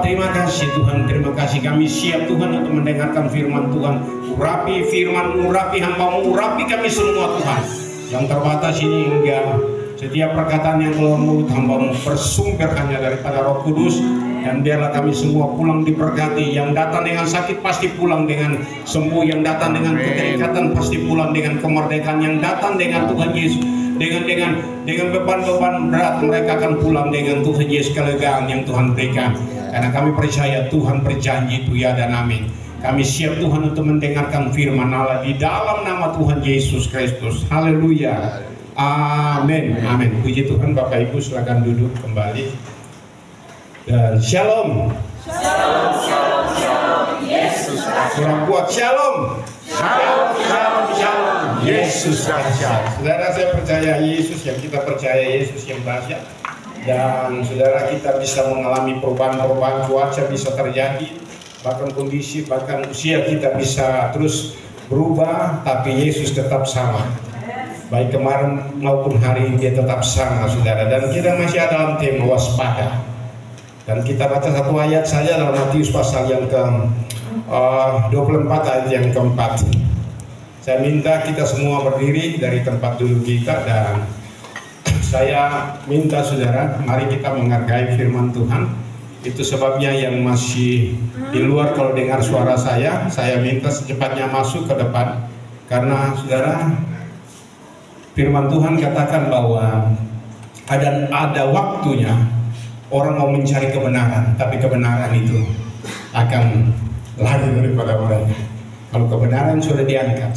terima kasih Tuhan, terima kasih. Kami siap Tuhan untuk mendengarkan firman Tuhan. Urapi firman, urapi hamba-Mu, urapi kami semua Tuhan. Yang terbatas ini hingga setiap perkataan yang keluar mulut hamba-Mu bersumber hanya daripada Roh Kudus. Dan biarlah kami semua pulang diberkati. Yang datang dengan sakit pasti pulang dengan sembuh. Yang datang dengan keterikatan pasti pulang dengan kemerdekaan. Yang datang dengan Tuhan Yesus dengan beban-beban berat, mereka akan pulang dengan Tuhan Yesus kelegaan yang Tuhan berikan. Karena kami percaya Tuhan berjanji itu ya dan amin. Kami siap Tuhan untuk mendengarkan firman Allah di dalam nama Tuhan Yesus Kristus. Haleluya. Amin. Amin. Puji Tuhan. Bapak Ibu silakan duduk kembali. Dan shalom. Shalom, shalom, shalom. Yesus Kurang kuat. Shalom. Shalom, shalom, shalom. Yesus dahsyat. Saudara, saya percaya Yesus, yang kita percaya Yesus yang dahsyat. Dan saudara, kita bisa mengalami perubahan-perubahan, cuaca bisa terjadi, bahkan kondisi, bahkan usia kita bisa terus berubah, tapi Yesus tetap sama. Baik kemarin maupun hari ini dia tetap sama, saudara. Dan kita masih ada dalam tema waspada. Dan kita baca satu ayat saja dalam Matius pasal yang ke-24 ayat yang keempat. Saya minta kita semua berdiri dari tempat duduk kita, dan saya minta saudara, mari kita menghargai firman Tuhan. Itu sebabnya yang masih di luar kalau dengar suara saya minta secepatnya masuk ke depan. Karena saudara, firman Tuhan katakan bahwa ada waktunya orang mau mencari kebenaran, tapi kebenaran itu akan lari daripada orangnya. Kalau kebenaran sudah diangkat,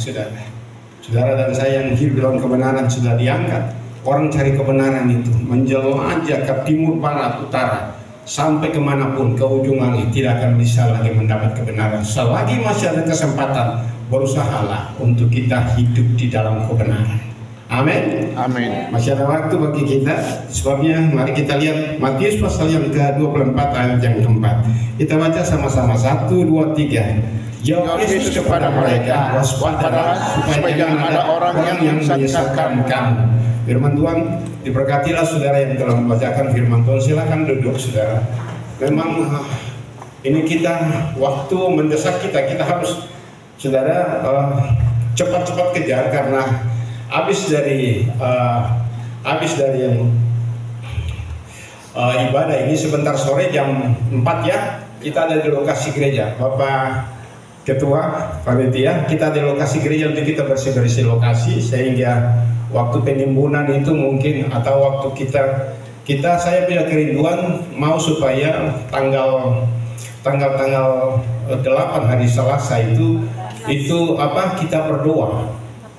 saudara dan saya yang hidup dalam kebenaran sudah diangkat. Orang cari kebenaran itu menjelajah ke timur, barat, utara, sampai kemanapun, ke ujung langit, tidak akan bisa lagi mendapat kebenaran. Selagi masih ada kesempatan, berusahalah untuk kita hidup di dalam kebenaran. Amin. Amin. Masih ada waktu bagi kita. Sebabnya mari kita lihat Matius pasal yang ke-24 ayat yang keempat. Kita baca sama-sama. 1, 2, 3. Jawab Yesus kepada mereka, waspadalah supaya jangan ada orang yang menyesatkan kamu. Firman Tuhan, diberkatilah saudara yang telah membacakan firman Tuhan. Silakan duduk saudara. Memang ini kita waktu mendesak kita harus saudara cepat-cepat kejar, karena habis dari yang ibadah ini sebentar sore jam 4 ya, kita ada di lokasi gereja. Bapak Ketua Panitia, kita di lokasi gereja untuk kita bersih-bersih lokasi, sehingga waktu penimbunan itu mungkin, atau waktu saya punya kerinduan mau supaya tanggal 8 hari Selasa itu kita berdoa.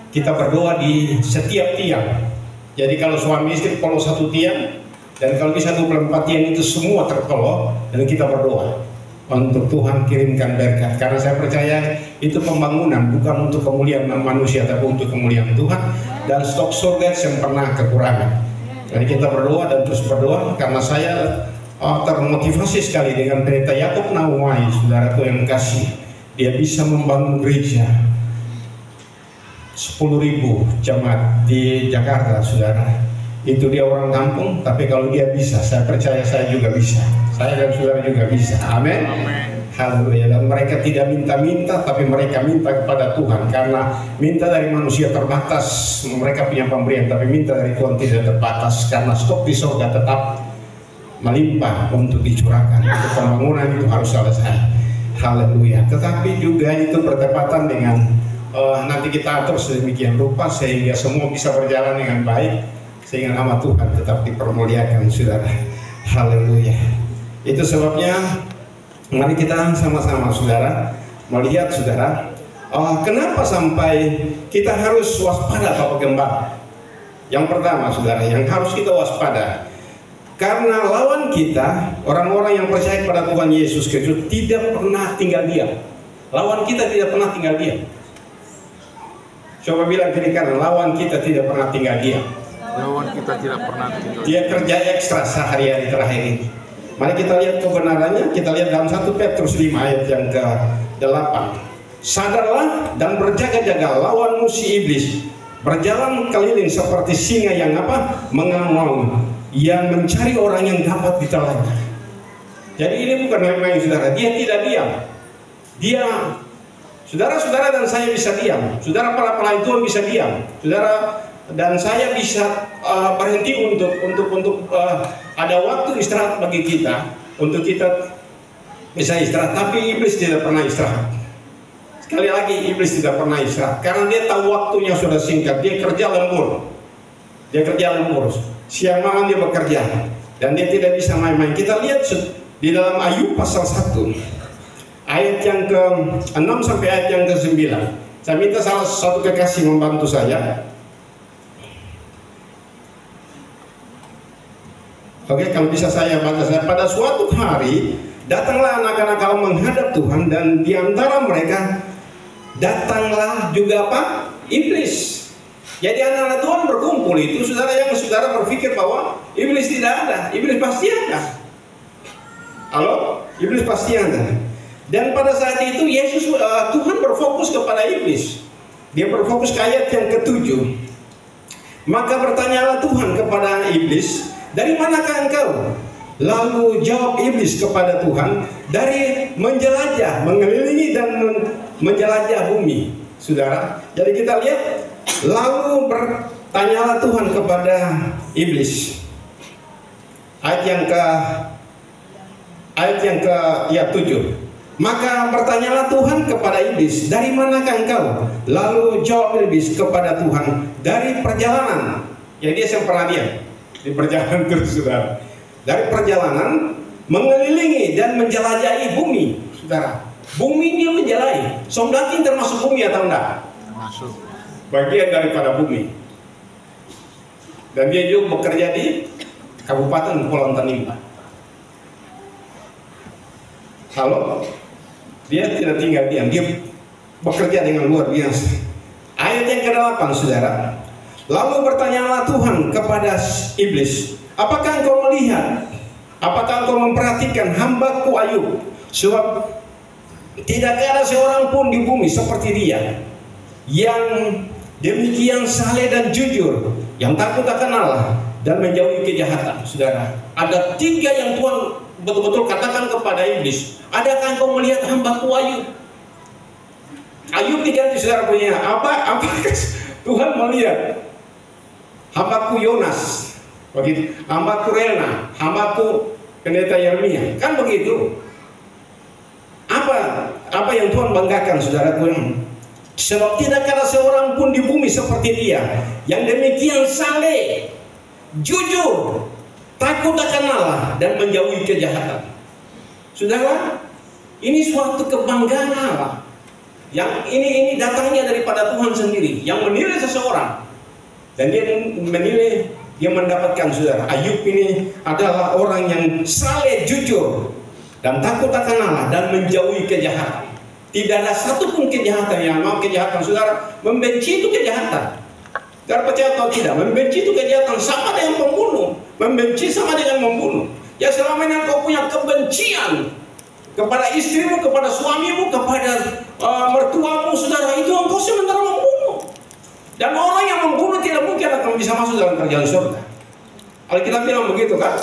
Kita berdoa di setiap tiang. Jadi kalau suami istri kalau satu tiang, dan kalau bisa 24 tiang itu semua terpelok, dan kita berdoa untuk Tuhan kirimkan berkat. Karena saya percaya itu pembangunan bukan untuk kemuliaan manusia, tapi untuk kemuliaan Tuhan, dan stok surga yang pernah kekurangan. Jadi kita berdoa dan terus berdoa, karena saya termotivasi sekali dengan cerita Yakub Nawai, saudaraku yang kasih. Dia bisa membangun gereja 10.000 jemaat di Jakarta, saudara. Itu dia orang kampung, tapi kalau dia bisa, saya percaya saya juga bisa. Saya dan saudara juga bisa. Amin. Haleluya. Dan mereka tidak minta-minta, tapi mereka minta kepada Tuhan. Karena minta dari manusia terbatas, mereka punya pemberian, tapi minta dari Tuhan tidak terbatas. Karena stok di surga tetap melimpah untuk dicurahkan. Untuk pembangunan itu harus selesai. Haleluya. Tetapi juga itu bertepatan dengan nanti kita atur sedemikian rupa sehingga semua bisa berjalan dengan baik, sehingga nama Tuhan tetap dipermuliakan, saudara. Haleluya. Itu sebabnya mari kita sama-sama, saudara, melihat, saudara, kenapa sampai kita harus waspada, Bapak Gembala. Yang pertama, saudara, yang harus kita waspada, karena lawan kita, orang-orang yang percaya kepada Tuhan Yesus Kristus, tidak pernah tinggal diam. Lawan kita tidak pernah tinggal diam. Coba bilang kiri kanan, lawan kita tidak pernah tinggal diam. Lawan kita tidak pernah tinggal. Dia kerja ekstra sehari-hari terakhir ini. Mari kita lihat kebenarannya. Kita lihat dalam 1 Petrus 5 ayat yang ke-8. Sadarlah dan berjaga-jaga lawan musuh iblis. Berjalan keliling seperti singa yang mengamau, yang mencari orang yang dapat ditelannya. Jadi ini bukan main-main saudara. Dia tidak diam. Dia, saudara-saudara dan saya bisa diam. Saudara para pelayan Tuhan bisa diam. Saudara dan saya bisa berhenti untuk ada waktu istirahat bagi kita, untuk kita bisa istirahat. Tapi iblis tidak pernah istirahat. Sekali lagi, iblis tidak pernah istirahat karena dia tahu waktunya sudah singkat. Dia kerja lembur, siang malam dia bekerja, dan dia tidak bisa main-main. Kita lihat di dalam Ayub pasal 1 ayat yang ke-6 sampai ayat yang ke-9. Saya minta salah satu kekasih membantu saya. Oke, kalau bisa saya baca. Pada suatu hari datanglah anak-anak Allah menghadap Tuhan, dan di antara mereka datanglah juga apa? Iblis. Jadi anak-anak Tuhan berkumpul itu, saudara, yang saudara berpikir bahwa iblis tidak ada, iblis pasti ada. Halo, iblis pasti ada. Dan pada saat itu Tuhan berfokus kepada iblis. Dia berfokus ke ayat yang ke-7. Maka bertanyalah Tuhan kepada iblis, dari manakah engkau? Lalu jawab iblis kepada Tuhan, dari menjelajah, mengelilingi dan menjelajah bumi. Saudara, jadi kita lihat, lalu bertanyalah Tuhan kepada iblis. Ayat yang ke 7. Maka bertanyalah Tuhan kepada iblis, dari manakah engkau? Lalu jawab iblis kepada Tuhan, dari perjalanan. Ya, dia yang pernah dia di perjalanan terus, saudara. Dari perjalanan mengelilingi dan menjelajahi bumi, saudara. Bumi dia menjelajahi. Somdaking termasuk bumi atau enggak? Masuk. Bagian daripada bumi. Dan dia juga bekerja di Kabupaten Kepulauan Tanimbar. Halo, dia tidak tinggal diam, dia bekerja dengan luar biasa. Ayat yang ke-8, saudara. Lalu bertanyalah Tuhan kepada iblis, apakah engkau melihat, apakah engkau memperhatikan hambaku Ayub? Sebab tidak ada seorang pun di bumi seperti dia, yang demikian saleh dan jujur, yang takut akan Allah dan menjauhi kejahatan. Saudara, ada 3 yang Tuhan betul-betul katakan kepada iblis. Adakah engkau melihat hambaku Ayub? Ayub diganti, saudara, punya apa Tuhan melihat hambaku Yonas, begitu, hambaku Rena, hambaku pendeta Yeremia, kan begitu. Apa yang Tuhan banggakan, saudaraku? Sebab tidak ada seorang pun di bumi seperti dia, yang demikian saleh, jujur, takut akan Allah dan menjauhi kejahatan. Saudara, ini suatu kebanggaan Allah. Yang ini datangnya daripada Tuhan sendiri yang menilai seseorang, dan dia menilai, dia mendapatkan, saudara, Ayub ini adalah orang yang saleh, jujur, dan takut akan Allah dan menjauhi kejahatan. Tidak ada satupun kejahatan yang mau kejahatan, saudara. Membenci itu kejahatan. Saudara percaya atau tidak? Membenci itu kejahatan, sama dengan pembunuh. Membenci sama dengan membunuh. Ya, selama ini kau punya kebencian kepada istrimu, kepada suamimu, kepada mertuamu, saudara, itu engkau sementara membunuh. Dan orang yang membunuh tidak mungkin akan bisa masuk dalam kerajaan surga. Kalau kita bilang begitu, kan,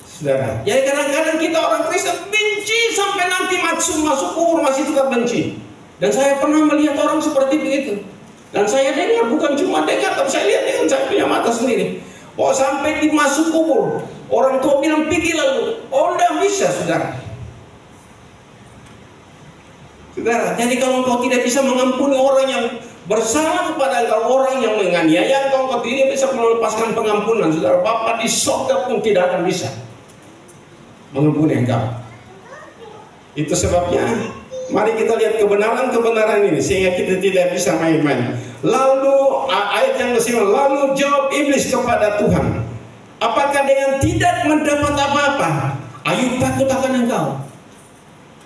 saudara. Jadi kadang-kadang kita orang Kristen benci sampai nanti masuk kubur masih tetap benci. Dan saya pernah melihat orang seperti begitu. Dan saya dengar, bukan cuma dengar, tapi saya lihat dengan saya punya mata sendiri. Oh, sampai dimasuk kubur, orang tua bilang pergi lalu. Oh, tidak bisa, saudara. Saudara, jadi kalau engkau tidak bisa mengampuni orang yang bersalah kepada engkau, orang yang menganiaya engkau tidak bisa melepaskan pengampunan, saudara. Bapa di surga pun tidak akan bisa mengampuni engkau. Itu sebabnya mari kita lihat kebenaran-kebenaran ini sehingga kita tidak bisa main-main. Lalu ayat yang ke-9, lalu jawab iblis kepada Tuhan, apakah dengan tidak mendapat apa-apa Ayub takut akan engkau?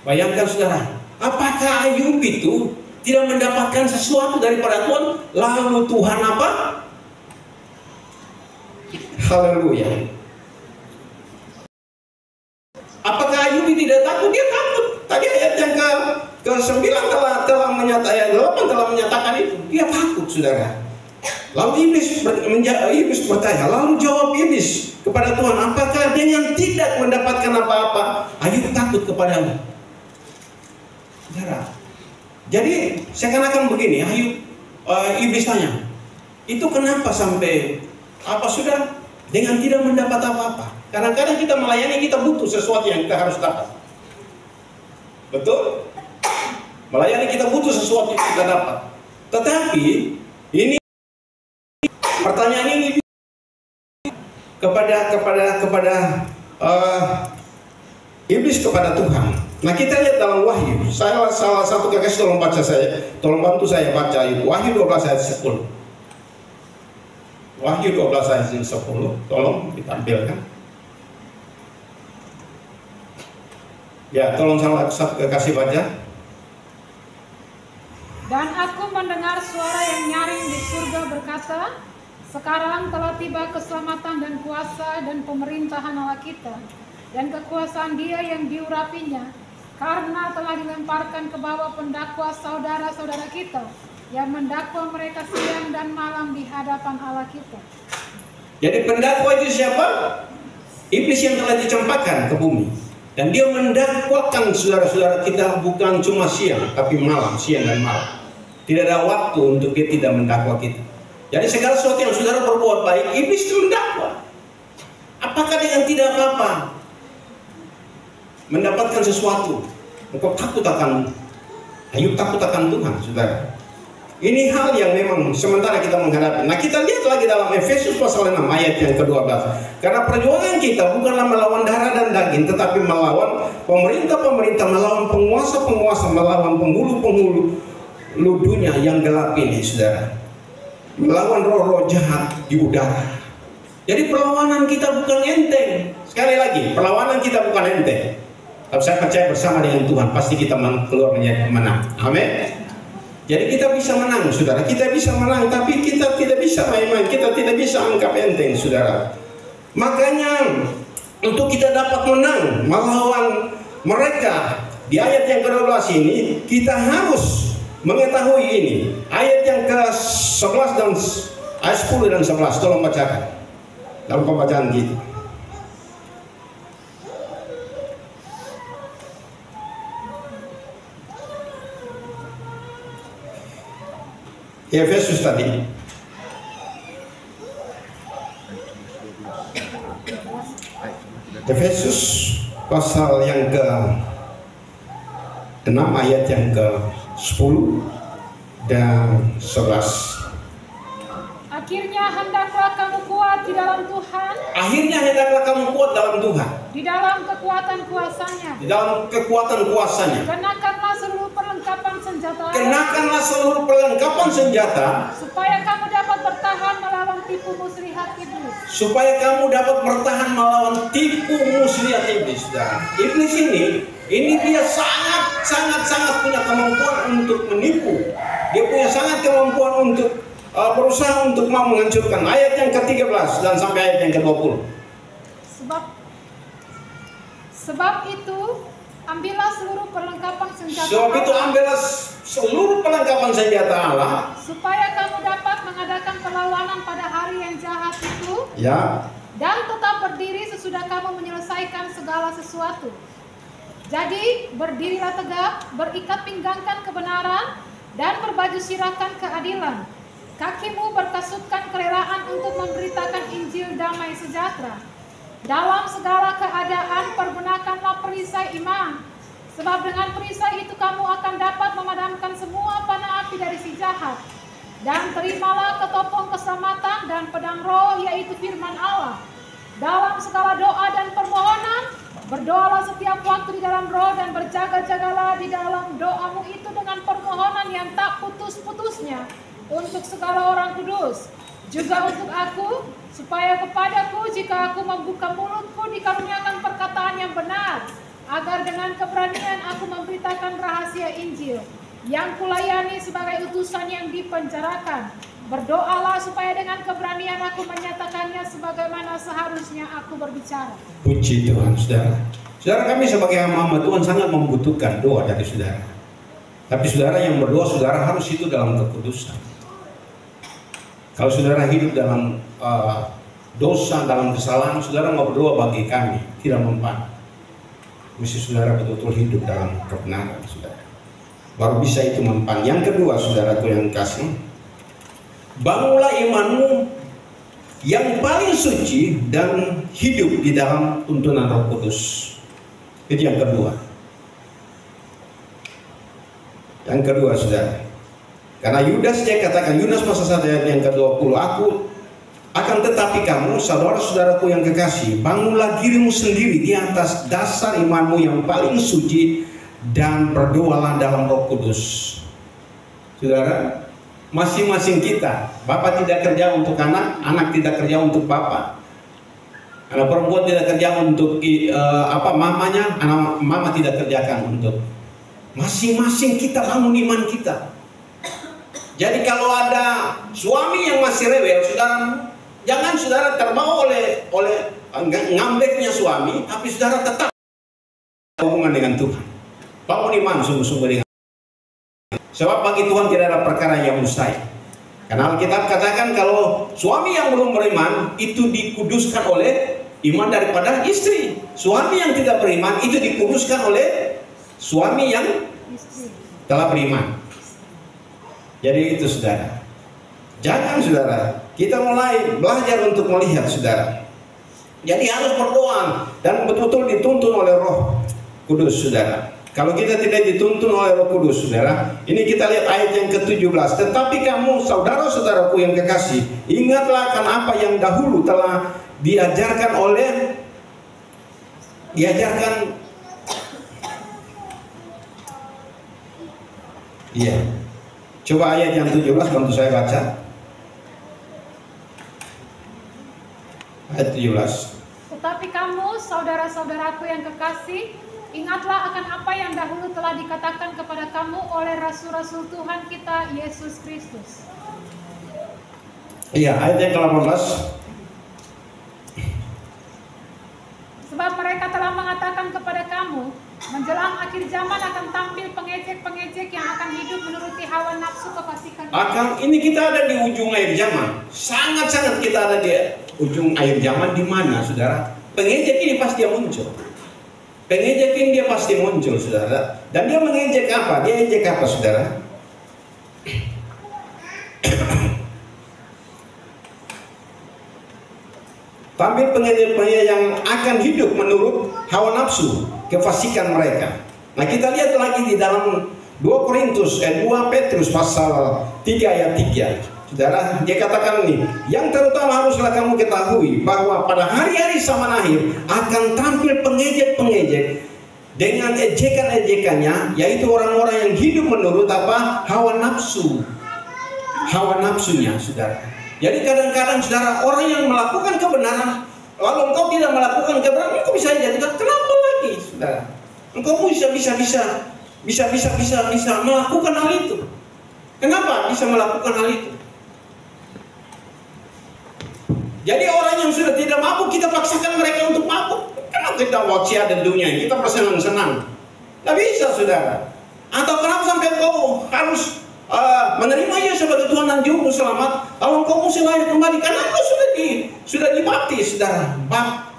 Bayangkan, saudara, apakah Ayub itu tidak mendapatkan sesuatu daripada Tuhan, lalu Tuhan apa? Haleluya. Apakah Ayub tidak takut? Dia takut. Tadi ayat yang ke-9 telah menyatakan, ayat 8 telah menyatakan itu. Dia takut, saudara. Lalu iblis bertanya, lalu jawab iblis kepada Tuhan, apakah dengan tidak mendapatkan apa-apa, Ayub takut kepadamu? Saudara, jadi seakan-akan begini, iblis tanya, itu kenapa sampai apa sudah dengan tidak mendapat apa-apa? Kadang-kadang kita melayani, kita butuh sesuatu yang kita harus dapat. Betul? Melayani kita butuh sesuatu yang kita dapat. Tetapi ini pertanyaan ini kepada iblis kepada Tuhan. Nah, kita lihat dalam Wahyu. Salah satu kakak tolong bantu saya baca itu Wahyu 12 ayat 10. Wahyu 12 ayat 10, tolong ditampilkan. Ya, tolong salah satu kekasih baca. Dan aku mendengar suara yang nyaring di surga berkata, sekarang telah tiba keselamatan dan kuasa dan pemerintahan Allah kita, dan kekuasaan Dia yang diurapinya, karena telah dilemparkan ke bawah pendakwa saudara-saudara kita, yang mendakwa mereka siang dan malam di hadapan Allah kita. Jadi pendakwa itu siapa? Iblis yang telah dicampakkan ke bumi. Dan dia mendakwakan saudara-saudara kita bukan cuma siang, tapi malam, siang dan malam. Tidak ada waktu untuk dia tidak mendakwa kita. Jadi segala sesuatu yang saudara berbuat baik, iblis itu mendakwa. Apakah dengan tidak apa-apa mendapatkan sesuatu? Engkau takut akan Ayub takut akan Tuhan, saudara. Ini hal yang memang sementara kita menghadapi. Nah, kita lihat lagi dalam Efesus pasal 6 ayat yang ke-12. Karena perjuangan kita bukanlah melawan darah dan daging, tetapi melawan pemerintah-pemerintah, melawan penguasa-penguasa, melawan penghulu-penghulu dunia yang gelap ini, saudara. Melawan roh-roh jahat di udara. Jadi perlawanan kita bukan enteng. Sekali lagi, perlawanan kita bukan enteng. Tapi saya percaya bersama dengan Tuhan pasti kita keluar menjadi menang. Amin. Jadi kita bisa menang, saudara. Kita bisa menang, tapi kita tidak bisa main-main. Kita tidak bisa anggap enteng, saudara. Makanya untuk kita dapat menang melawan mereka di ayat yang ke-12 ini, kita harus mengetahui ini. Ayat yang ke-11 dan ayat 10 dan 11, tolong bacakan dalam pembacaan kita. Efesus tadi. Efesus pasal yang ke-6 ayat yang ke-10 dan 11. Akhirnya hendaklah kamu kuat di dalam Tuhan. Akhirnya hendaklah kamu kuat dalam Tuhan. Di dalam kekuatan kuasanya. Di dalam kekuatan kuasanya. Kenakanlah seluruh perlengkapan senjata. Kenakanlah seluruh perlengkapan senjata. Supaya kamu dapat bertahan melawan tipu muslihat iblis. Supaya kamu dapat bertahan melawan tipu muslihat iblis. Dan iblis ini dia sangat punya kemampuan untuk menipu. Dia punya sangat kemampuan untuk berusaha untuk mau menghancurkan. Ayat yang ke-13 dan sampai ayat yang ke-20. Sebab itu ambillah seluruh perlengkapan senjata. Sebab itu ambillah seluruh perlengkapan senjata Allah. Supaya kamu dapat mengadakan perlawanan pada hari yang jahat itu. Ya. Dan tetap berdiri sesudah kamu menyelesaikan segala sesuatu. Jadi berdirilah tegak, berikat pinggangkan kebenaran, dan berbaju sirahkan keadilan. Kakimu berkasutkan kerelaan untuk memberitakan Injil damai sejahtera. Dalam segala keadaan pergunakanlah perisai iman, sebab dengan perisai itu kamu akan dapat memadamkan semua panah api dari si jahat. Dan terimalah ketopong keselamatan dan pedang roh, yaitu firman Allah. Dalam segala doa dan permohonan, berdoalah setiap waktu di dalam roh, dan berjaga-jagalah di dalam doamu itu dengan permohonan yang tak putus-putusnya untuk segala orang kudus, juga untuk aku, supaya kepadaku jika aku membuka mulutku dikaruniakan perkataan yang benar, agar dengan keberanian aku memberitakan rahasia Injil yang kulayani sebagai utusan yang dipenjarakan. Berdoalah supaya dengan keberanian aku menyatakannya sebagaimana seharusnya aku berbicara. Puji Tuhan, saudara. Saudara, kami sebagai hamba Tuhan sangat membutuhkan doa dari saudara. Tapi saudara yang berdoa, saudara harus itu dalam kekudusan. Kalau saudara hidup dalam dosa, dalam kesalahan, saudara mau berdoa bagi kami, tidak mempan. Mesti saudara betul-betul hidup dalam kebenaran, saudara. Baru bisa itu mempan. Yang kedua, saudaraku yang kasih, bangunlah imanmu yang paling suci dan hidup di dalam tuntunan Roh Kudus. Itu yang kedua. Yang kedua, saudara. Karena Yudas, dia katakan, Yudas pasal 1 ayat yang ke-20, aku akan tetapi kamu, saudara-saudaraku yang kekasih, bangunlah dirimu sendiri di atas dasar imanmu yang paling suci dan berdoalah dalam Roh Kudus. Saudara, masing-masing kita, bapak tidak kerja untuk anak, anak tidak kerja untuk bapak, anak perempuan tidak kerja untuk mamanya, anak mama tidak kerjakan untuk. Masing-masing kita bangun iman kita. Jadi kalau ada suami yang masih rewel, saudara, jangan saudara terbawa oleh ngambeknya suami, tapi saudara tetap hubungan dengan Tuhan. Bangun iman sungguh-sungguh dengan Tuhan. Sebab bagi Tuhan tidak ada perkara yang mustahil. Karena Alkitab katakan kalau suami yang belum beriman itu dikuduskan oleh iman daripada istri. Suami yang tidak beriman itu dikuduskan oleh suami yang telah beriman. Jadi itu saudara. Jangan saudara, kita mulai belajar untuk melihat saudara. Jadi harus berdoa dan betul-betul dituntun oleh Roh Kudus saudara. Kalau kita tidak dituntun oleh Roh Kudus saudara, ini kita lihat ayat yang ke-17. Tetapi kamu saudara-saudaraku yang kekasih, ingatlah akan apa yang dahulu telah diajarkan. Iya. Coba ayat yang 17 bantu saya baca. Ayat 17. Tetapi kamu, saudara-saudaraku yang kekasih, ingatlah akan apa yang dahulu telah dikatakan kepada kamu oleh rasul-rasul Tuhan kita, Yesus Kristus. Iya, ayat yang ke-18. Sebab mereka telah mengatakan kepada kamu, menjelang akhir zaman akan tampil pengejek-pengejek yang akan hidup menuruti hawa nafsu kefasikan. Ini kita ada di ujung akhir zaman. Sangat-sangat kita ada di ujung akhir zaman. Di mana, saudara? Pengejek ini pasti muncul. Pengejek ini dia pasti muncul, saudara. Dan dia mengejek apa? Dia ejek apa, saudara? Tampil pengejek-pengejek yang akan hidup menurut hawa nafsu kefasikan mereka. Nah, kita lihat lagi di dalam 2 Petrus pasal 3 ayat 3. Saudara, dia katakan ini, yang terutama haruslah kamu ketahui bahwa pada hari-hari zaman akhir akan tampil pengejek-pengejek dengan ejekan-ejekannya, yaitu orang-orang yang hidup menurut apa? Hawa nafsu. Hawa nafsunya, saudara. Jadi kadang-kadang saudara, orang yang melakukan kebenaran, lalu engkau tidak melakukan kebenaran, engkau bisa jadi kenapa lagi, saudara? Engkau bisa melakukan hal itu. Kenapa bisa melakukan hal itu? Jadi orang yang sudah tidak mabuk, kita paksakan mereka untuk mabuk. Kenapa kita waksia dan dunia ini? Kita bersenang-senang. Tidak bisa, saudara. Atau kenapa sampai engkau harus menerima Yesus sebagai Tuhan dan Juru Selamat, kalau engkau mesti lahir kembali? Karena engkau sudah dibaptis, saudara.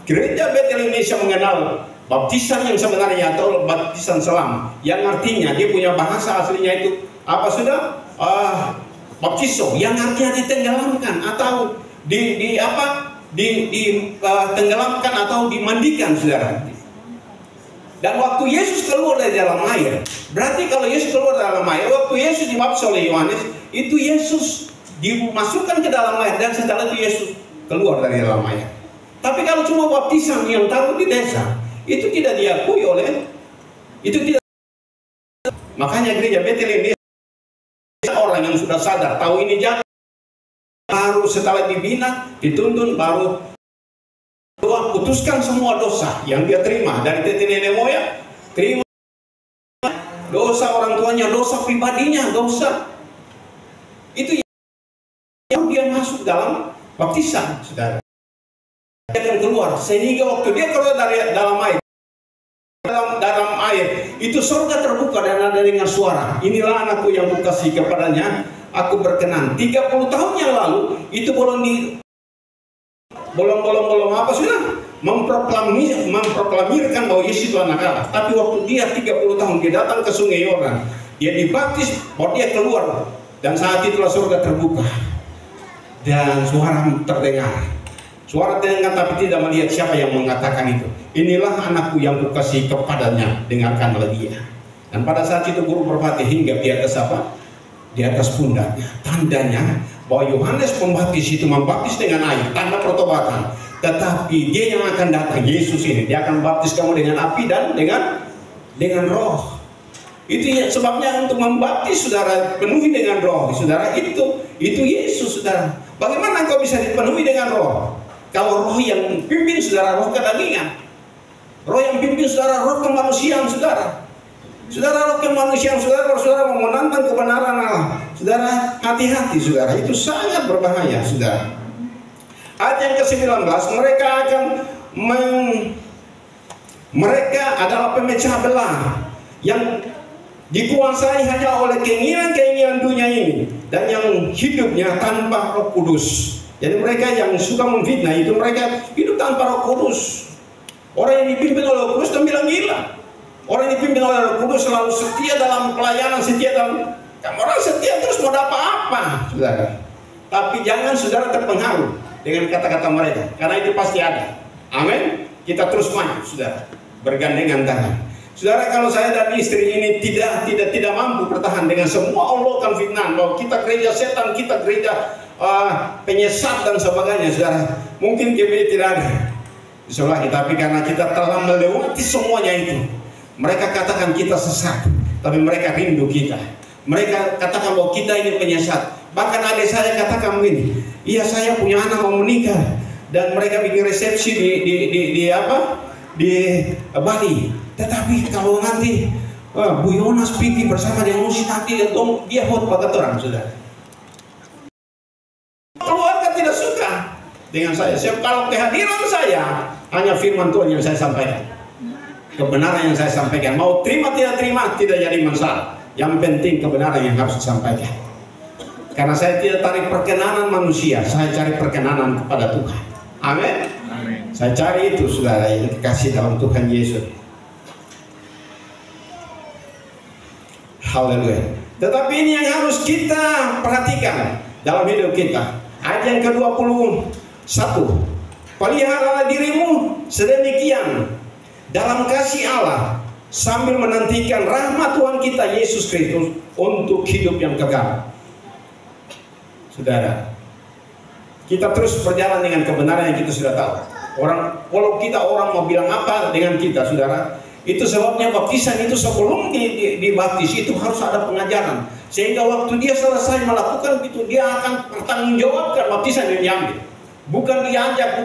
Gereja Betel Indonesia mengenal baptisan yang sebenarnya atau baptisan selam, yang artinya dia punya bahasa aslinya itu apa, sudah baptiso, yang artinya ditenggelamkan atau tenggelamkan atau dimandikan, saudara. Dan waktu Yesus keluar dari dalam air, berarti kalau Yesus keluar dari dalam air, waktu Yesus dibaptis oleh Yohanes, itu Yesus dimasukkan ke dalam air dan setelah itu Yesus keluar dari dalam air. Tapi kalau cuma baptisan yang taruh di desa, itu tidak diakui oleh, itu tidak. Makanya gereja Betel ini orang yang sudah sadar, tahu ini jahat, baru setelah dibina, dituntun, baru putuskan semua dosa yang dia terima dari nenek moyang, terima dosa orang tuanya, dosa pribadinya, dosa itu yang dia masuk dalam baptisan, saudara. Dia akan keluar, sehingga waktu dia keluar dari dalam air itu surga terbuka dan ada dengar suara, inilah anakku yang kukasihi, kepadanya aku berkenan. 30 tahun yang lalu itu belum apa sudah memproklamirkan bahwa Yesus itu anak Allah. Tapi waktu dia 30 tahun dia datang ke Sungai Yordan, dia dibaptis, bahwa dia keluar, dan saat itulah surga terbuka dan suara terdengar. Suara terdengar tapi tidak melihat siapa yang mengatakan itu. Inilah anakku yang kukasihi, kepadanya dengarkanlah dia. Dan pada saat itu guru merpati hinggap di atas apa? Di atas pundaknya. Tandanya bahwa Yohanes Pembaptis itu membaptis dengan air, tanda pertobatan. Tetapi dia yang akan datang, Yesus ini, dia akan baptis kamu dengan api dan dengan roh. Itu sebabnya untuk membaptis saudara penuhi dengan roh, saudara, itu Yesus, saudara. Bagaimana engkau bisa dipenuhi dengan roh? Kalau roh yang pimpin saudara roh kedagingan, roh yang pimpin saudara roh kemanusiaan saudara. Saudara roh kemanusiaan saudara, saudara mau menantang kebenaran Allah, saudara hati-hati saudara, itu sangat berbahaya saudara. Ayat yang ke-19, mereka adalah pemecah belah yang dikuasai hanya oleh keinginan-keinginan dunia ini dan yang hidupnya tanpa Roh Kudus. Jadi mereka yang suka memfitnah itu mereka hidup tanpa Roh Kudus. Orang yang dipimpin oleh Roh Kudus terbilang gila. Orang yang dipimpin oleh Roh Kudus selalu setia dalam pelayanan, setia dalam, orang setia terus mau dapat apa, saudara. Tapi jangan saudara terpengaruh dengan kata-kata mereka, karena itu pasti ada. Amin. Kita terus maju, saudara, bergandengan tangan. Saudara, kalau saya dan istri ini tidak mampu bertahan dengan semua olokan fitnah bahwa kita gereja setan, kita gereja penyesat dan sebagainya, saudara, mungkin GBI tidak ada disolahi, tapi karena kita telah melewati semuanya itu, mereka katakan kita sesat, tapi mereka rindu kita. Mereka katakan bahwa kita ini penyesat. Bahkan adik saya katakan begini, iya saya punya anak mau menikah, dan mereka bikin resepsi di Bali. Tetapi kalau nanti Bu Yonas pergi bersama dengan musik, nanti dia hot pakai orang, saudara. Keluarga tidak suka dengan saya. Kalau kehadiran saya hanya firman Tuhan yang saya sampaikan, kebenaran yang saya sampaikan. Mau terima tidak terima tidak jadi masalah. Yang penting kebenaran yang harus disampaikan. Karena saya tidak cari perkenanan manusia, saya cari perkenanan kepada Tuhan. Amin. Saya cari itu, saudara, yang dikasih dalam Tuhan Yesus. Haleluya. Tetapi ini yang harus kita perhatikan dalam hidup kita. Ayat yang ke-21, peliharalah dirimu sedemikian dalam kasih Allah, sambil menantikan rahmat Tuhan kita Yesus Kristus untuk hidup yang kekal. Saudara, kita terus berjalan dengan kebenaran yang kita sudah tahu. Walau orang mau bilang apa dengan kita, saudara, itu sebabnya baptisan itu sebelum dibaptis itu harus ada pengajaran, sehingga waktu dia selesai melakukan itu, dia akan bertanggungjawabkan baptisan yang diambil. Bukan diajak,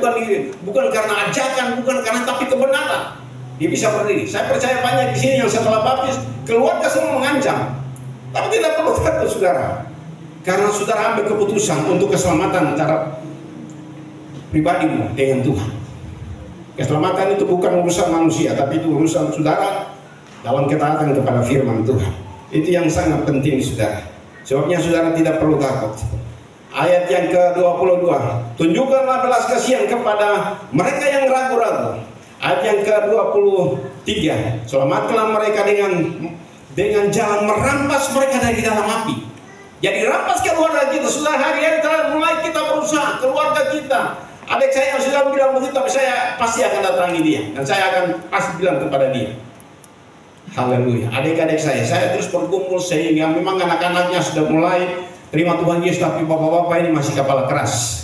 bukan karena ajakan, bukan karena, tapi kebenaran. Dia bisa berdiri. Saya percaya banyak di sini yang setelah baptis keluarga semua mengancam, tapi tidak perlu takut, saudara, karena saudara ambil keputusan untuk keselamatan cara pribadimu dengan Tuhan. Keselamatan itu bukan urusan manusia, tapi itu urusan saudara dalam ketaatan kepada firman Tuhan. Itu yang sangat penting, saudara. Sebabnya saudara tidak perlu takut. Ayat yang ke-22, tunjukkanlah belas kasihan kepada mereka yang ragu-ragu. Ayat yang ke-23, selamatkanlah mereka dengan jalan merampas mereka dari dalam api. Jadi rampas keluarga kita. Sudah hari-hari telah mulai kita berusaha, keluarga kita. Adik saya yang sudah bilang begitu, tapi saya pasti akan datangi dia, dan saya akan pasti bilang kepada dia. Haleluya. Adik-adik saya terus berkumpul, sehingga memang anak-anaknya sudah mulai terima Tuhan Yesus, tapi bapak-bapak ini masih kepala keras.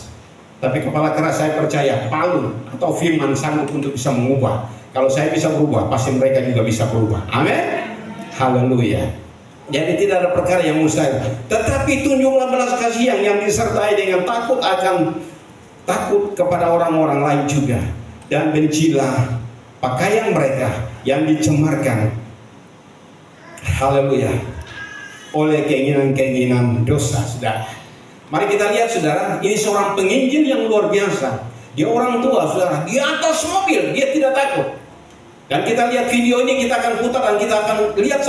Tapi kepala keras, saya percaya Paulus atau firman sanggup untuk bisa mengubah. Kalau saya bisa berubah, pasti mereka juga bisa berubah. Amin. Haleluya. Jadi tidak ada perkara yang mustahil. Tetapi tunjuklah belas kasihan yang disertai dengan takut kepada orang-orang lain juga, dan bencilah pakaian mereka yang dicemarkan, haleluya, oleh keinginan-keinginan dosa, saudara. Mari kita lihat, saudara, ini seorang penginjil yang luar biasa. Dia orang tua, saudara, di atas mobil, dia tidak takut. Dan kita lihat video ini, kita akan putar dan kita akan lihat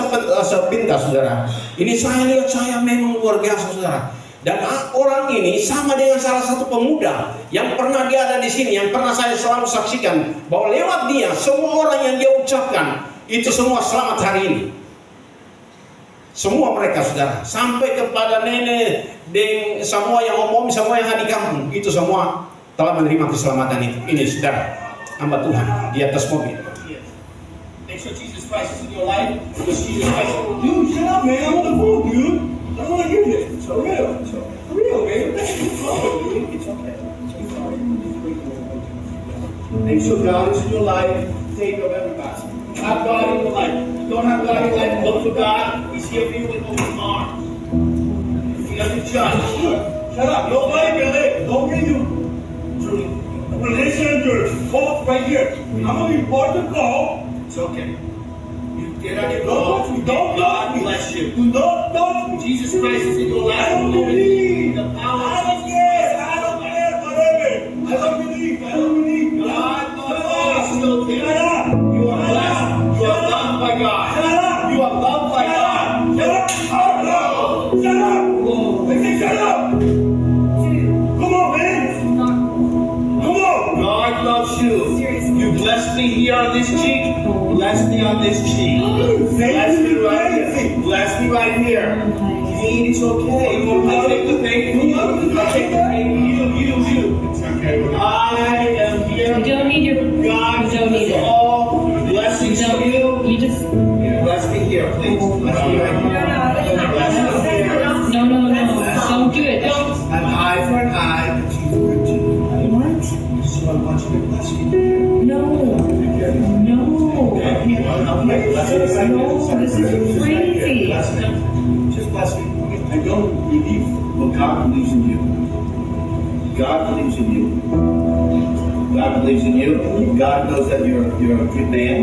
sepintas, saudara. Ini saya lihat, saya memang luar biasa, saudara. Dan orang ini sama dengan salah satu pemuda yang pernah dia ada di sini, yang pernah saya selalu saksikan bahwa lewat dia semua orang yang dia ucapkan itu semua selamat hari ini. Semua mereka, saudara, sampai kepada nenek, deng, semua yang omong, semua yang ada di kampung, itu semua telah menerima keselamatan itu. Ini, saudara, hamba Tuhan di atas mobil. Make sure Jesus Christ is in your life. Because Jesus Christ, dude, shut up, man. I'm on the phone, dude. I don't want to hear this. For real. For real, man. It's okay. Make sure God is in your life. Take of everybody. Have God in your life. You don't have God in your life. Look for God. He's here for you with open arms. He doesn't judge. Shut up. Nobody can live. Don't get you. Listen to your call right here. I'm going to be part of the call. It's okay. You get on your call. Don't God bless you. Don't. Jesus Christ is in your life. I don't believe. The power. I don't care. Whatever. I don't believe. God is still there. You are blessed. You are loved by God. You are loved by God. Shut up. Shut up. I say shut up. Come on, man. Come on. God loves you. You blessed me here on this cheek. Bless me on this cheek. Bless me right here. Bless me right here. Pain is okay. I take the pain for you. I take the pain for you. It's okay. I am here. You don't need your. God you don't need it. all blessings to you. You just. Bless me here, please. Bless me right here. Bless me here. No. Don't do it. Don't. An eye for an eye, a tooth for a tooth. What? So I want you to bless me. No. This is crazy. Just bless me. I don't believe, but God believes in you. God believes in you. God believes in you. God knows that you're a good man.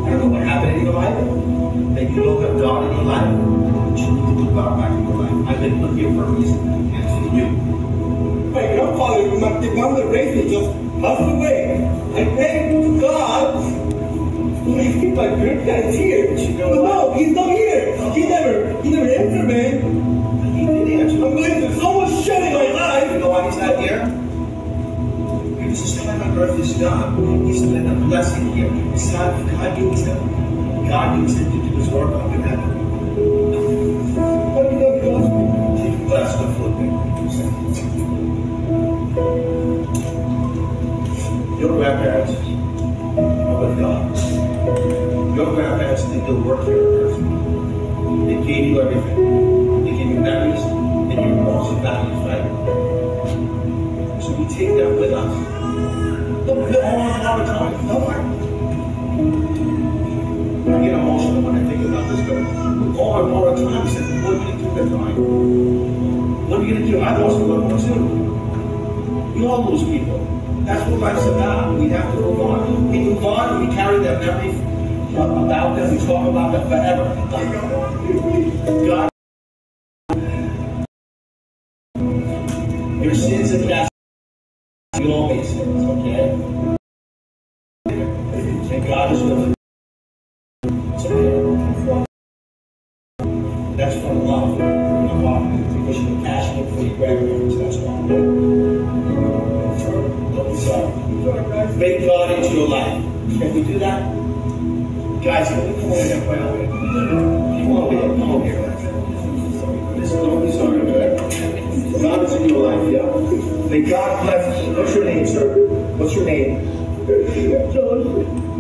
I don't know what happened in your life, that you don't have God in your life, but you need to put God back in your life. I've been put here for a reason, and it's for you. My grandfather, the one that raised me, just passed away. I prayed to God. Please keep my grandparents here. But no, he's not here. He never answered, man. He did answer. I'm going through so much shit in my life. You know why he's not here? Because his time on earth is done. He's been a blessing here. It's not God used him. God used him to do his work up in heaven. What do you know God? He's blessed with flipping. Your grandparents are with God. Your grandparents did the work here on earth. They gave you everything. They gave you memories and your morals and values, right? So we take that with us. Don't get all the time. Don't worry. I get emotional when I think about this, but all the time, I said, what are you going to do that time? What are you going to do? I lost a loved one too. We all lose people. That's what life's about. We have to move on. We move on and we carry that memory about them. We talk about them forever. God, your sins and cast you all make sins, okay? And God is with you. It's okay. That's from love. Because you're passionate for your grandparents. That's why. Make God into your life. Can we do that? Guys, come over here. Come over here. This is don't be sorry, okay? God is in your life, yeah? May God bless you. What's your name, sir? What's your name? Josh.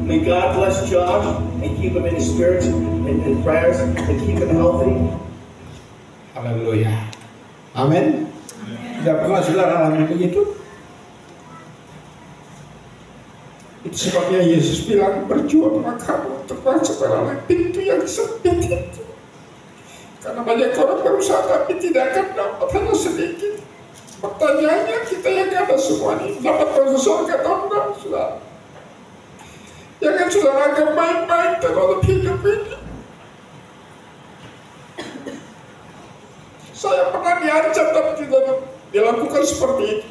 May God bless Josh and keep him in his spirits and prayers and keep him healthy. Haleluya. Amin. Tidak pernah saudara alami begitu? Itu sebabnya Yesus bilang, berjuanglah kamu untuk masuk melalui pintu yang sempit itu. Karena banyak orang berusaha tapi tidak akan dapat, hanya sedikit. Pertanyaannya, kita yang ada semua ini dapat masuk surga atau enggak, saudara? Jangan saudara anggap main-main terhadap hidup ini. Saya pernah diancam tapi tidak dilakukan seperti itu.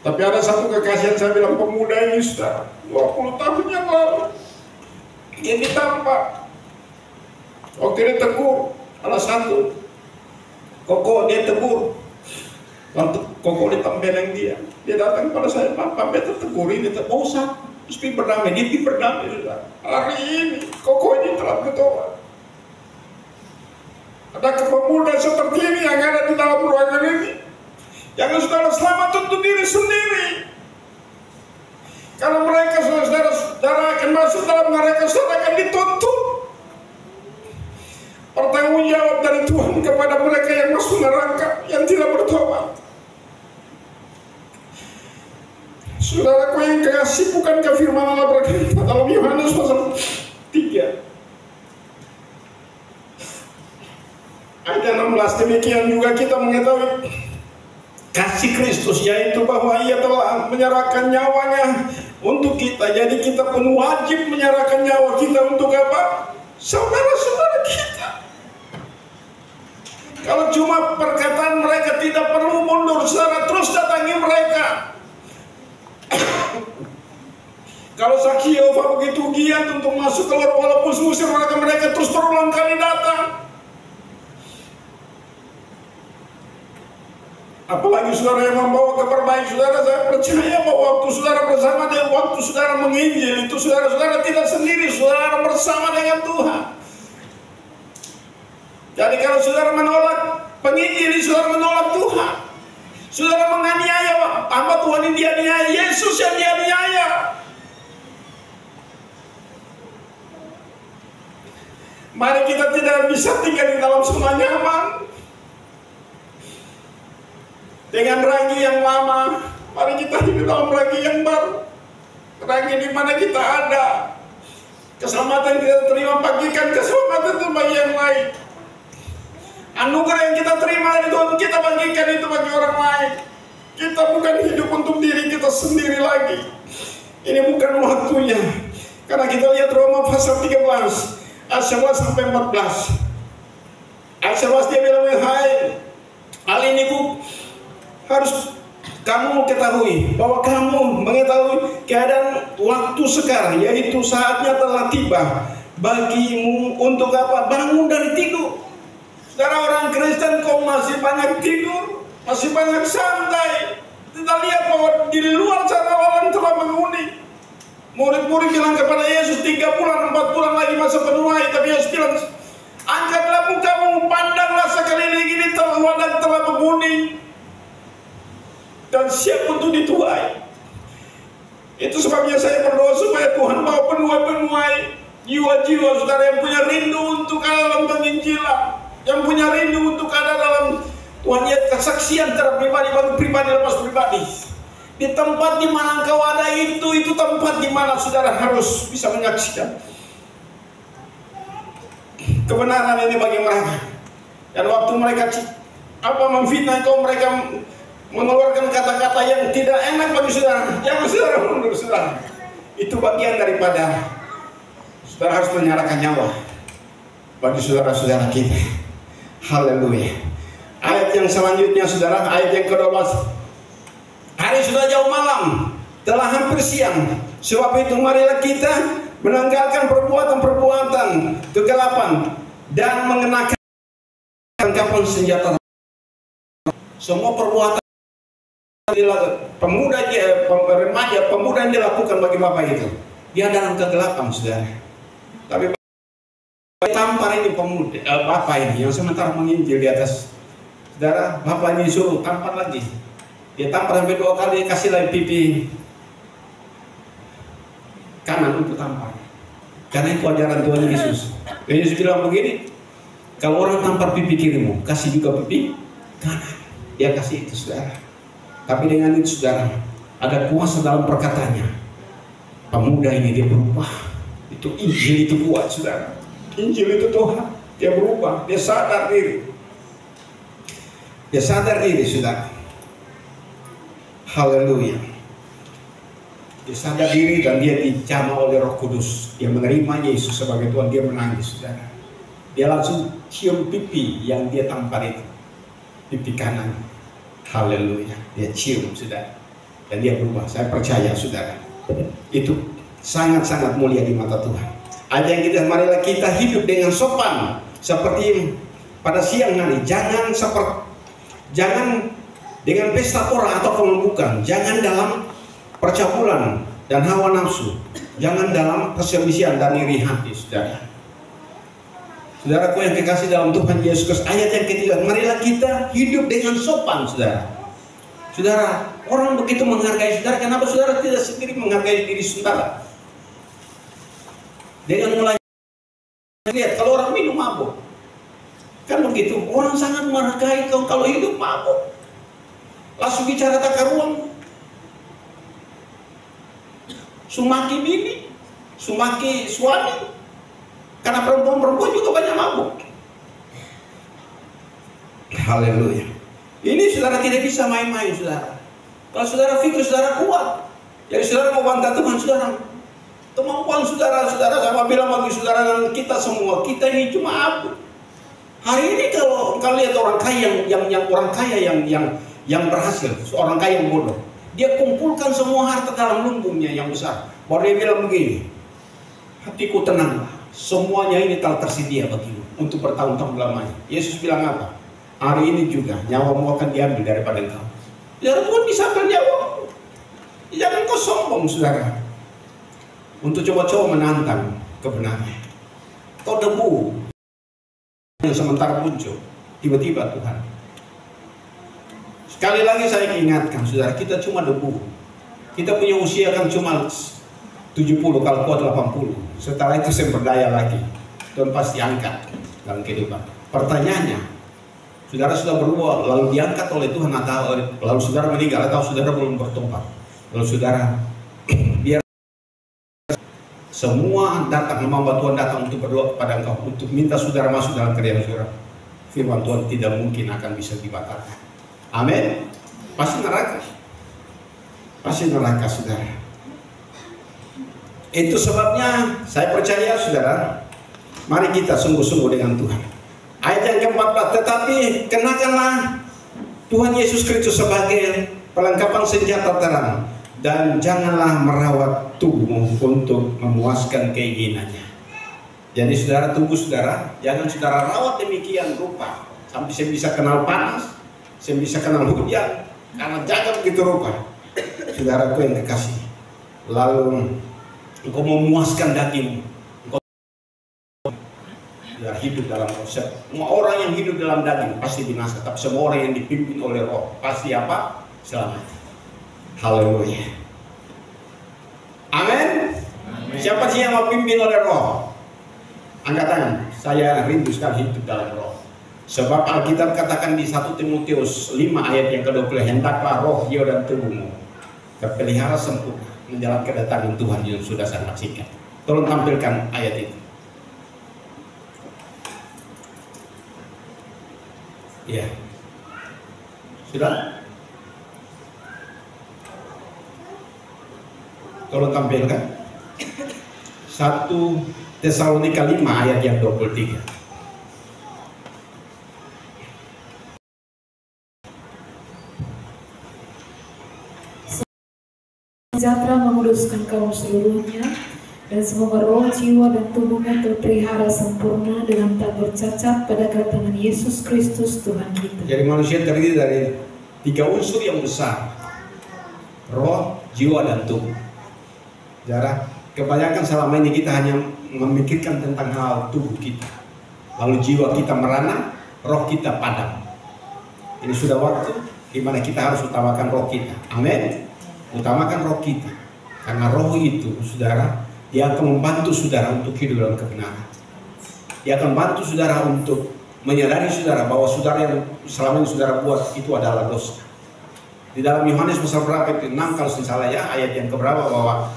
Tapi ada satu kekasih yang saya bilang, pemuda ini sudah 20 tahun yang lalu. yang ditampar. Waktu dia tegur, salah satu Koko dia tegur. Waktu Koko ditempeleng dia datang pada saya, Pak, beta tegur ini, oh satu, terus pi berdamai, dia pi berdamai sudah. Hari ini Koko ini telah bertobat. Ada pemuda seperti ini yang ada di dalam ruangan ini, yang saudara selamat untuk diri sendiri. Karena mereka saudara akan masuk dalam neraka, saudara akan dituntut. Pertanggung jawab dari Tuhan kepada mereka yang masuk neraka, yang tidak bertobat. Saudaraku yang kekasih, bukankah firman Allah berkata dalam Yohanes pasal 3 ayat 16, demikian juga kita mengetahui kasih Kristus, yaitu bahwa Ia telah menyerahkan nyawanya untuk kita. Jadi kita pun wajib menyerahkan nyawa kita untuk apa? Saudara-saudara kita. Kalau cuma perkataan mereka, tidak perlu mundur, saudara, terus datangi mereka. Kalau saksi Yehova begitu giat untuk masuk keluar walaupun susah, mereka terus berulang kali datang. Apalagi saudara yang membawa kabar baik, saudara, saya percaya bahwa waktu saudara bersama dengan waktu saudara menginjil itu, saudara tidak sendiri, saudara bersama dengan Tuhan. Jadi kalau saudara menolak penginjil, saudara menolak Tuhan. Saudara menganiaya, hamba Tuhan ini dianiaya, Yesus yang dianiaya. Mari kita tidak bisa tinggal di dalam zona nyaman dengan ragi yang lama. Mari kita hidup dalam ragi yang baru, ragi di mana kita ada keselamatan kita terima, bagikan keselamatan itu bagi yang lain. Anugerah yang kita terima dari Tuhan, kita bagikan itu bagi orang lain. Kita bukan hidup untuk diri kita sendiri lagi. Ini bukan waktunya. Karena kita lihat Roma pasal 13 ayat 11 sampai 14. Ayat 11 dia bilang, hai, hal ini harus kamu ketahui, bahwa kamu mengetahui keadaan waktu sekarang, yaitu saatnya telah tiba bagimu untuk apa? Bangun dari tidur. Saudara, orang Kristen kok masih banyak tidur, masih banyak santai. Kita lihat bahwa di luar sana orang telah mengundi. Murid-murid bilang kepada Yesus, 3 bulan, 4 bulan lagi masa penuai. Tapi Yesus bilang, angkatlah mukamu, pandanglah sekeliling ini telah menguning dan siap untuk dituai. Itu sebabnya saya berdoa supaya Tuhan bawa penuai-penuai jiwa-jiwa saudara yang punya rindu untuk ada dalam penginjilan, yang punya rindu untuk ada dalam Tuhan, lihat kesaksian antara pribadi lepas pribadi. Di tempat di mana engkau ada itu tempat di mana saudara harus bisa menyaksikan kebenaran ini bagi mereka. Dan waktu mereka memfitnah engkau, mereka mengeluarkan kata-kata yang tidak enak bagi saudara, jangan saudara mundur, saudara. Itu bagian daripada saudara harus menyerahkan nyawa bagi saudara-saudara kita. Haleluya. Ayat yang selanjutnya saudara, ayat yang ke-12. Hari sudah jauh malam, telah hampir siang. Sebab itu marilah kita menanggalkan perbuatan-perbuatan kegelapan dan mengenakan perlengkapan senjata. Semua perbuatan remaja, pemuda yang dilakukan bagi bapak itu, dia dalam kegelapan, saudara. Tapi tampar ini pemuda, bapak ini yang sementara menginjil di atas, saudara. Bapak ini disuruh tampar lagi. Dia tampar sampai 2 kali, kasih lagi pipi kanan untuk tampar. Karena itu ajaran Tuhan Yesus. Yesus bilang begini, kalau orang tampar pipi kirimu, kasih juga pipi kanan. Dia kasih itu, saudara. Tapi dengan itu, saudara, ada kuasa dalam perkataannya. Pemuda ini dia berubah. Itu Injil itu kuat, saudara. Injil itu Tuhan. Dia berubah, dia sadar diri. Dia sadar diri, saudara. Haleluya. Dia sadar diri dan dia dijamah oleh Roh Kudus. Dia menerima Yesus sebagai Tuhan. Dia menangis, saudara. Dia langsung cium pipi yang dia tampar itu, pipi kanan. Haleluya. Dia cium, saudara. Dan dia berubah. Saya percaya, saudara, itu sangat-sangat mulia di mata Tuhan. Ayat yang kita, marilah kita hidup dengan sopan seperti pada siang hari. Jangan dengan pesta pora atau pembukaan. Jangan dalam percabulan dan hawa nafsu. Jangan dalam perselisihan dan iri hati, saudara. Saudaraku yang kekasih dalam Tuhan Yesus Kristus, ayat yang ketiga, marilah kita hidup dengan sopan, saudara. Saudara, orang begitu menghargai saudara, kenapa saudara tidak sendiri menghargai diri saudara? Dengan mulai lihat, kalau orang minum mabuk, kan begitu, orang sangat menghargai kalau hidup mabuk. Langsung bicara tak karuan. Sumaki bini, sumaki suami. Karena perempuan-perempuan juga banyak mabuk. Haleluya. Ini saudara tidak bisa main-main, saudara. Kalau saudara pikir saudara kuat, jadi saudara mau bantah Tuhan, saudara. Kemampuan saudara-saudara sama bilang bagi saudara dan kita semua, kita ini cuma abu. Hari ini kalau lihat orang kaya yang berhasil, seorang kaya yang bodoh, dia kumpulkan semua harta dalam lumbungnya yang besar. Baru dia bilang begini, hatiku tenang, semuanya ini telah tersedia bagimu untuk bertahun-tahun lamanya. Yesus bilang apa? Hari ini juga nyawamu akan diambil daripada engkau. Ya Tuhan bisa ambil nyawamu. Jangan kau sombong, saudara, untuk coba-coba menantang kebenaran. Kau debu yang sementara muncul, tiba-tiba Tuhan. Sekali lagi saya ingatkan, saudara, kita cuma debu. Kita punya usia kan cuma 70, kalau kuat 80. Setelah itu semberdaya lagi. Tuhan pasti angkat dalam kehidupan. Pertanyaannya, saudara sudah berubah, lalu diangkat oleh Tuhan atau lalu saudara meninggal, atau saudara belum bertobat? Lalu saudara, biar semua datang, hamba Tuhan datang untuk berdoa kepada engkau, untuk minta saudara masuk dalam kerjaan saudara. Firman Tuhan tidak mungkin akan bisa dibatalkan. Amin. Pasti neraka. Pasti neraka, saudara. Itu sebabnya saya percaya, saudara, mari kita sungguh-sungguh dengan Tuhan. Ayat yang ke-14, tetapi kenakanlah Tuhan Yesus Kristus sebagai perlengkapan senjata terang, dan janganlah merawat tubuhmu untuk memuaskan keinginannya. Jadi saudara, tunggu saudara, jangan saudara rawat demikian rupa sampai saya bisa kenal panas, saya bisa kenal hujan, karena jaga begitu rupa. Saudaraku yang kekasih, lalu engkau memuaskan dagingmu, engkau hidup dalam proses. Semua orang yang hidup dalam daging pasti binasa, tapi semua orang yang dipimpin oleh Roh pasti apa? Selamat. Haleluya. Amin. Siapa sih yang mau pimpin oleh Roh? Angkat tangan. Saya rindu sekali hidup dalam Roh. Sebab Alkitab katakan di 1 Timotius 5 ayat yang ke-20, hendaklah roh, jiwa dan tubuhmu terpelihara sempurna menjalankan kedatangan Tuhan yang sudah sangat singkat. Tolong tampilkan ayat itu. Ya. Sudah? Tolong tampilkan 1 Tesalonika 5 ayat yang 23. Sejahtera menguduskan kamu seluruhnya, dan semoga roh, jiwa, dan tubuhnya terpelihara sempurna dengan tak bercacat pada kedatangan Yesus Kristus Tuhan kita. Jadi manusia terdiri dari 3 unsur yang besar: roh, jiwa, dan tubuh. Jarak kebanyakan selama ini kita hanya memikirkan tentang hal tubuh kita, lalu jiwa kita merana, roh kita padam. Ini sudah waktu di mana kita harus utamakan roh kita. Amin. Utamakan roh kita, karena roh itu, saudara, dia akan membantu saudara untuk hidup dalam kebenaran. Dia akan bantu saudara untuk menyadari saudara bahwa saudara yang selama ini saudara buat itu adalah dosa. Di dalam Yohanes pasal berapa itu 6 kalau tidak salah ya, ayat yang keberapa, bahwa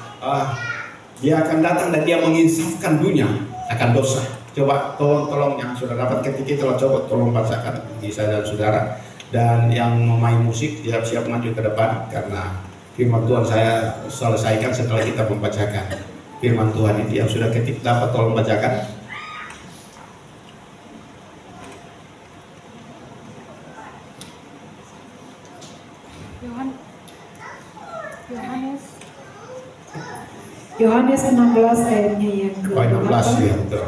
dia akan datang dan dia menginsafkan dunia akan dosa. Coba tolong yang sudah dapat ketik itu, coba tolong bacakan bagi saya dan saudara. Dan yang memain musik siap-siap maju ke depan, karena firman Tuhan saya selesaikan setelah kita membacakan firman Tuhan itu. Yang sudah ketik dapat tolong bacakan. Yohanes Yohanes 16 ayatnya yang Ayat 16 ya, ke-8. betul.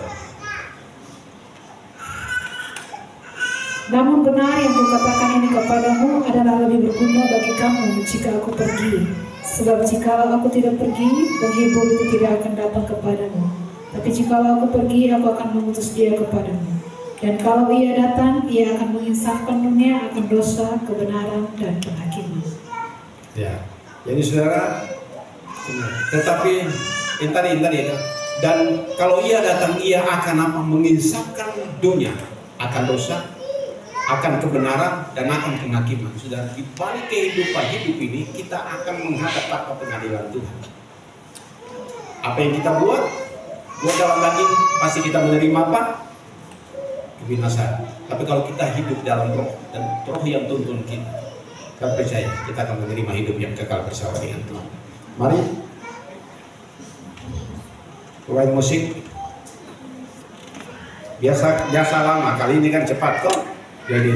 Namun benar yang kukatakan ini kepadamu adalah lebih berguna bagi kamu jika aku pergi. Sebab jikalau aku tidak pergi, penghibur itu tidak akan datang kepadamu. Tapi jikalau aku pergi, aku akan mengutus dia kepadamu. Dan kalau ia datang, ia akan menginsafkan dunia akan dosa, kebenaran, dan penghakiman. Ya, jadi saudara, tetapi yang tadi ya. Dan kalau ia datang, ia akan apa? Menginsafkan dunia akan dosa, akan kebenaran, dan akan penghakiman. Sudah di balik kehidupan hidup ini kita akan menghadap tahta pengadilan Tuhan. Apa yang kita buat dalam daging pasti kita menerima apa? Kebinasaan. Tapi kalau kita hidup dalam roh dan roh yang tuntun kita percaya kita akan menerima hidup yang kekal bersama dengan Tuhan. Mari main musik. Biasa lama, kali ini kan cepat kok. Jadi